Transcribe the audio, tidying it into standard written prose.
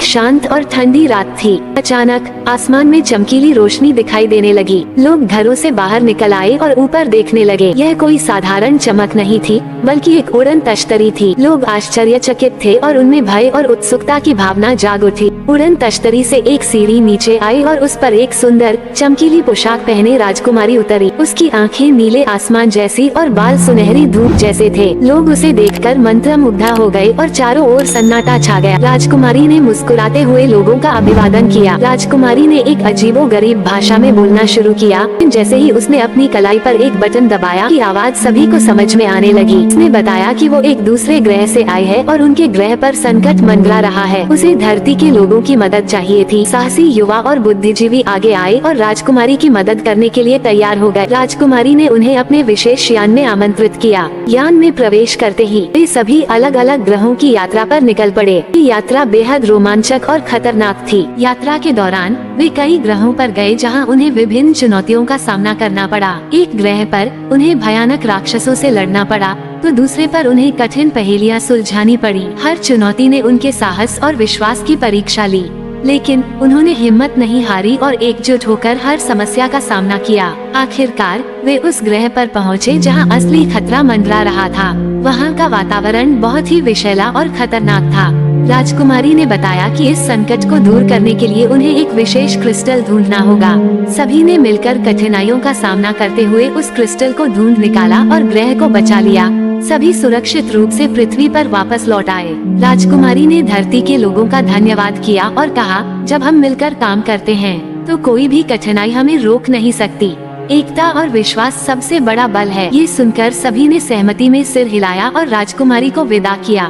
शांत और ठंडी रात थी। अचानक आसमान में चमकीली रोशनी दिखाई देने लगी। लोग घरों से बाहर निकल आए और ऊपर देखने लगे। यह कोई साधारण चमक नहीं थी, बल्कि एक उड़न तश्तरी थी। लोग आश्चर्यचकित थे और उनमें भय और उत्सुकता की भावना जाग उठी। उड़न तश्तरी से एक सीढ़ी नीचे आई और उस पर एक सुंदर चमकीली पोशाक पहने राजकुमारी उतरी। उसकी आंखें नीले आसमान जैसी और बाल सुनहरी धूप जैसे थे। लोग उसे देखकर मंत्रमुग्ध हो गए और चारों ओर सन्नाटा छा गया। राजकुमारी ने मुस्कुराते हुए लोगों का अभिवादन किया। राजकुमारी ने एक अजीबोगरीब भाषा में बोलना शुरू किया। जैसे ही उसने अपनी कलाई पर एक बटन दबाया, की आवाज सभी को समझ में आने लगी। उसने बताया कि वो एक दूसरे ग्रह से आए हैं और उनके ग्रह पर संकट मंडरा रहा है। उसे धरती के लोगों की मदद चाहिए थी। साहसी युवा और बुद्धिजीवी आगे आए और राजकुमारी की मदद करने के लिए तैयार हो गए। राजकुमारी ने उन्हें अपने विशेष यान में आमंत्रित किया। यान में प्रवेश करते ही वे सभी अलग अलग ग्रहों की यात्रा पर निकल पड़े। ये यात्रा बेहद रोमांचक और खतरनाक थी। यात्रा के दौरान वे कई ग्रहों पर गए जहां उन्हें विभिन्न चुनौतियों का सामना करना पड़ा। एक ग्रह पर उन्हें भयानक राक्षसों से लड़ना पड़ा, तो दूसरे पर उन्हें कठिन पहेलियां सुलझानी पड़ी। हर चुनौती ने उनके साहस और विश्वास की परीक्षा ली, लेकिन उन्होंने हिम्मत नहीं हारी और एकजुट होकर हर समस्या का सामना किया। आखिरकार वे उस ग्रह पर पहुँचे जहां असली खतरा मंडरा रहा था। वहां का वातावरण बहुत ही विषैला और खतरनाक था। राजकुमारी ने बताया कि इस संकट को दूर करने के लिए उन्हें एक विशेष क्रिस्टल ढूंढना होगा। सभी ने मिलकर कठिनाइयों का सामना करते हुए उस क्रिस्टल को ढूंढ निकाला और ग्रह को बचा लिया। सभी सुरक्षित रूप से पृथ्वी पर वापस लौट आए। राजकुमारी ने धरती के लोगों का धन्यवाद किया और कहा, जब हम मिलकर काम करते हैं तो कोई भी कठिनाई हमें रोक नहीं सकती। एकता और विश्वास सबसे बड़ा बल है। ये सुनकर सभी ने सहमति में सिर हिलाया और राजकुमारी को विदा किया।